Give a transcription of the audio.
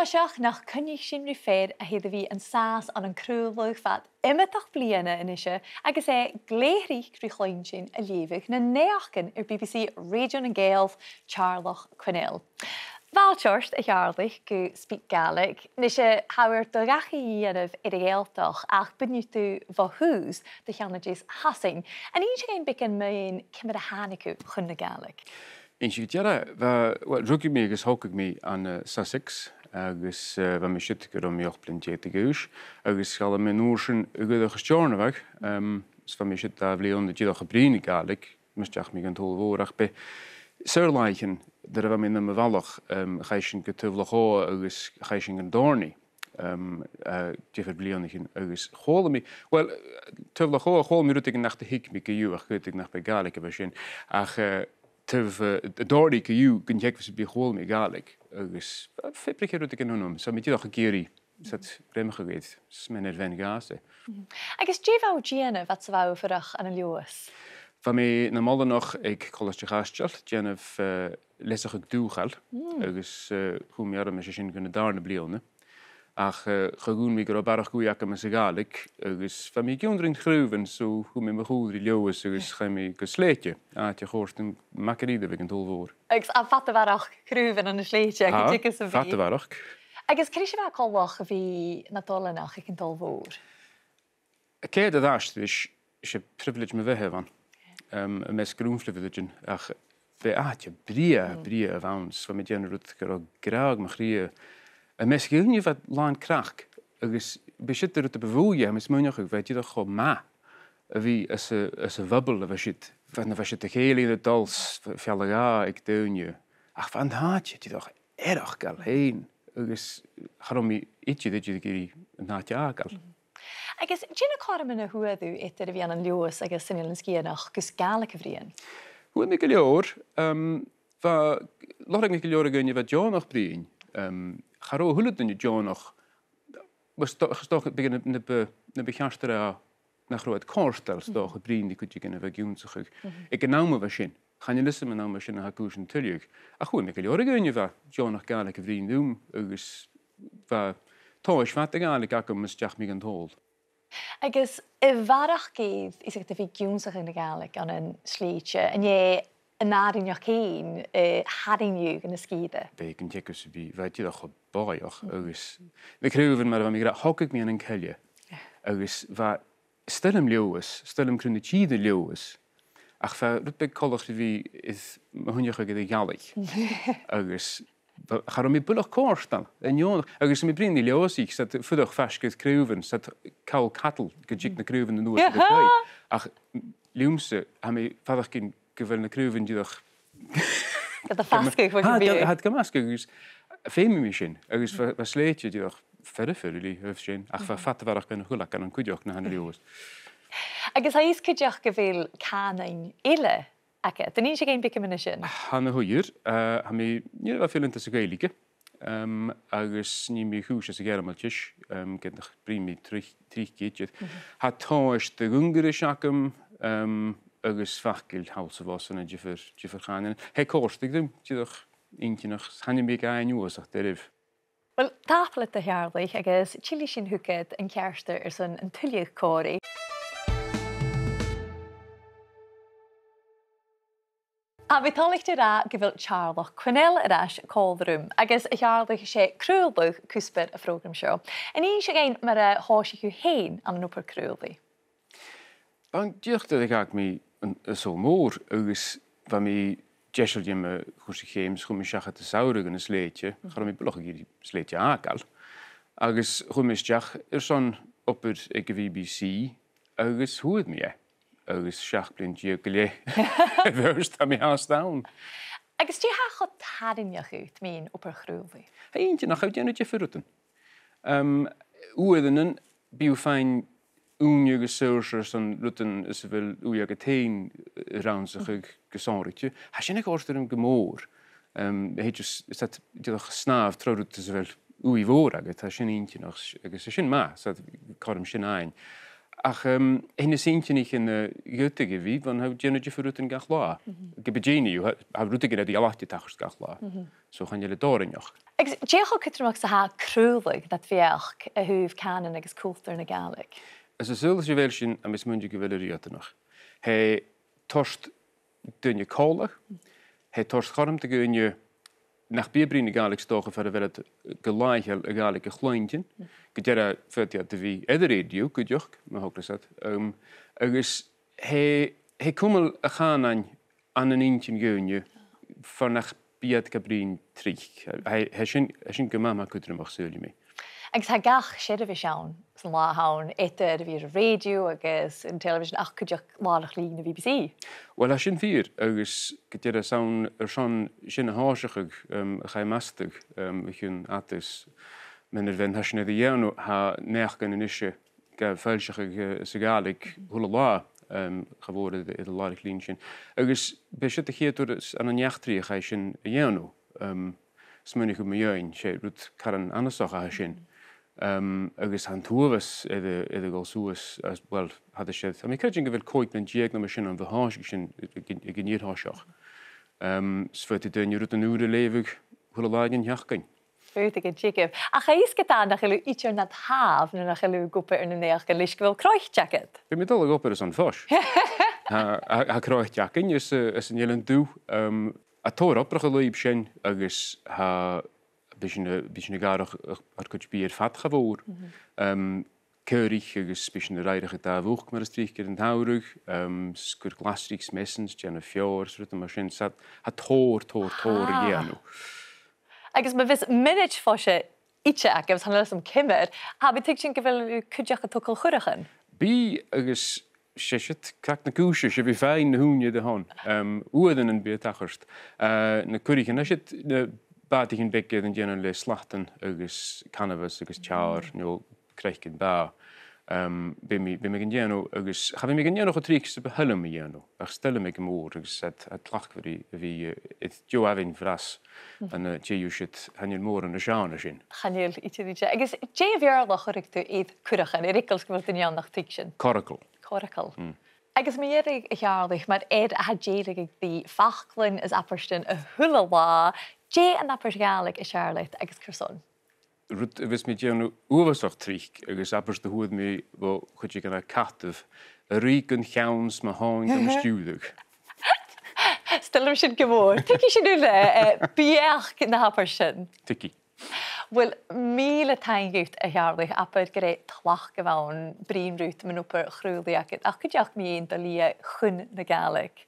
Táiseach nach cynnig sin ri fér a héad a bhí an sás an crúlach fad imimeach bliana inise agus gléirí rí chluinntinn a léimheh na néachcin BBC Radio na Gaelf Teàrlach Quinnell. Bhilteoirt a Teàrlach go SpeakGaelic, ní sé hair do gachaí dhéanamh ar a Gaeltach ach bunne tú bhthús de cheannaidís hasain. An íon sé bicin maon cimar a hánaú chun na Gaelic. In Seachdain, rugí mé agus thócaigh mé an Sussex agus bheit mé siúd go raibh mbeadh blinte gúis agus gáil mé nuair sin ugadach tearnamhah bheit mé siúd a bhléon na ddíadach a brína Gaelic misteach mé an tóilmhórach be Suirlaichin de raibh mé na bhealach chaisin go tuamhlachá agus chaisin an dornaí dífar blianachin agus chóla mí well tuamhlachá chóla mí ruúigh nach a hiic mí go dú ach chuigh nach be Gaelic a bheit sin ach dordaí go dú gon teagfas bí chóla mí Gaelic agus fibrich ruúigh an unum sa mí tíadach a géirí réimecha géid mé ar bhain gáasta. Agus díomh díanamh at sa bhah farach an leas. Fa mé na málanach ag choiste chaisteal déanamh leisach dúchail agus chuúmear me sé sin gona darna blianana ach chaún mí gur barach goíach me sa Gaelic agus fa mí giúnrin chrúhann so chu mé chuúí leas agus chaimimi go sléite a te chóirtain macaríide bh an tóilmhór. Agus a fatabharach chrúhann an na sléite agus a bhí. Fatabharach. Agus crí sé bheith colach a bhí na dolanach ag an tóilmhór. A céad a dáistris sé privilege me bheitthe van. A mes grúnflividigin ach bheith áte bria a bhans fa mé déanarút gur graag mar chrí a mes gúne bheith láin crach agus be siad a bhúige a mes múneach bheith tíad chu má a bhí as a bhubal a bheith siad na bheith siad a chéalaí a dals fealagá ag dúne ach fan háte tíad éireach gal héin agus charom í itiad géirí an háte ágal. Agus dína cáram na thuadú étar a bhí an leas agus sin an scíanach gus Gaelic a bhríon. Thuad mé go leor, láthag mé go leor a gine bheith deánach bríon. Charó thula duine deánach na becheastar nach roiid córstal stoch a bríon go gine bheith giúnsachuig. Ag go náma bheith sin, chaine lisa me náma sin a haúis an tuileach. A chuad mé go leor a gine bheith deánach Gaelic a bhríon dúm agus táis fat a Gaelic acu misteach mí an tóil. Agus I bharach géad is ag bhí giúnsach in na Gaelic an an slíte, an an nárinneach céin haringniu gan na scíide. Bé an tegus bí bheith tíad a chu báoch agus na cruúhann mar bh mé thocaigh mí an ceile agus bheit stillim leas, stillim crunna tíad leas ach bheit rud beag colach bhí is thuneach go Gaelic agus Char mí bulach córstal agus mé brín í leosí sa fudach feiscud cruúhann sa cáil catal go ddíic na cruúhann na nuair ach liúmsa ha mé fadach cin go bhfuil na cruúhann díadach had go measca agus féimi mí sin agus bheit sléite díadach ferifirlí thuh sin ach bheit fatabharach gan na chulach an cuideach na hana leos. Agus ha is cuideach go bhfuil cánain ile Ake, dan ní sé géin bic min sin? Hanna thuir, ha mé ní bh filinta sa Gaeilge agus ní mí chúis a gearmaltis gen nach brímí trícéid. Ha táis de gungari seacham agus fachgil hása bhásanna dífar cháin. He córstig dum, tíadach incinach hannim bí ainiuasach de rih. Well, tápla a Teàrlach agus tílí sin thucad an cearsta san an tuileach cóirí. A bhí tálaigh rá go bhfuil Teàrlach Quinnell arás cóilrum agus a Teàrlach sé crúlbach cúspir a frógram seo. An í sé géin mar a háisiú héin an an úpar crúlbaí. An díochtta ag ag mí so mór agus bheit mí deisiil me chusa chéims chum seachcha a saoire gan na sléite, char mí blocha í sléite ágal. Agus chumisteach son opir ag go BBC agus thuad mí agus seach blin dí go lé bhirst a mí hás dám. Agus tí ha chu tarinneach út mín opar chrúlbaí? Hainte nach déanana de furutan. Uadanan bíú féin úne agus suirse san rutan is bhfuil uí a tain ransach go sáirite. Ha sin ag áirtarm go mór. Héidir díadach snáb trorút is bhfuil uí mhór agat, tá sin ínte agus sin má, carm sin ein. Ach, hyn y syntyn i'ch yn gytig I fi, fan hawdd gen i ddiffer rwyt yn gall la. Gybydgeni yw, hawdd rwyt yn edrych alati tachos gall la. So chan yle dor yn ioch. Diolch o cytrymach sa ha crwlig dat fiach a hwf canan agos cwlter na Gaelic. As y sylwys I fel sy'n am ysmwnd I gyfel yr iot ynoch. He torst duine cólach, he torst charm te gyne nach bibrin y Gaelic stoch fer y fel gelaihel y Gaelic y chluinntinn. Gydera ffydiad dy fi edrych radio, gydioch, mae hogrysad. Agos he cwml y chanan an yn intyn gyne for nach biad gabrin trich. He sy'n gymama cwdrymach syl I mi. Agus ha gach siad a fi siawn, sy'n la hawn eter a fi radio agos yn television ach cydioch lálach lí na BBC. Wel, a sy'n fyr, agos gyda'r sawn sy'n sy'n hásach a chai mastig, ich yn atus, men fe'n hysyn edrych iawn ha neach gan yn eisiau gael ffeilsach ag SpeakGaelic hwla la, chafod edrych lálach lín sy'n. Agos, be sydd eich edrych an yn iachtri a chai sy'n iawn smynnych o mi iawn, sy'n rwyd caran anasoch a sy'n. Agus han tuavas edrych gol sŵas, wel, had y sydd. A mi credu yn gyfer coed na'n dieg na ma sy'n an fy sy'n y gynir hasioch. Sfyd I dyn rwyd yn ŵr y lefyg hwyl y lagen hiachgain. Sfyd y gyntigif. A cha is gyda nach ylw eisiau nad haf na nach ylw gwper yn y neach gan leis gyfel croech jacket? Be mi dal y gwper ys an ffos. Ha croech jacket ys yn ylen dw. A tor obrach y leib sy'n agus ha Bysyn y garach ar gwyd bi'r ffat chafawr. Cyrich agos bysyn y rairach y da fwch mae'r strych gyda'n tawrwg. Sgwr glasrig smesens, gen y ffior, srwyd yma sy'n sad. Ha tor I enw. Agos mae fys munud ffosio eisiau ac efo hanner som cymmer. Ha by tig sy'n gyfel cydioch y tocl chwrach yn? Bi agos sydd crac na gwsio sydd fi ffain na hwnnw dy hon. Wyd yn byd achorst. Na cyrich yn sydd bad ich yn begyd yn gen le slachten agos canavas agos chawr nôl creichgyn ba. Be mi gen gen agos cha fi mi gen gen o trig sy'n behylym mi gen ach stella mi gymwr agos at tlach fi jo afin fras yn tjeiw sydd hanyl môr yn y sian sy'n. Hanyl I ti ddweud. Agos je fiarlach o'r ydw idd cwrachan, Ricals gyfer dyn iawn nach tig sy'n? Coracle. Agus mi erig I hiarlich, mae'r a ha jeilig ag di fachlin as aperstyn y hwla la, je an SpeakGaelic I Charlotte agus Curson. Rwyd fes mi gen uwasach trich agus aperst y hwyd mi fo chwyd I gyda cataf y rig yn llawns ma hon am stiwdig. Stel sy'n gymwr. Tiki sy'n ywle biach na aperstyn? Tiki. Wel, mil y tain gwyt y hiarlich apod gyda tlach gyfawn brin rwyd mynd o'r chrwyddi ac gydioch mi ein dalia chwn na Gaelic.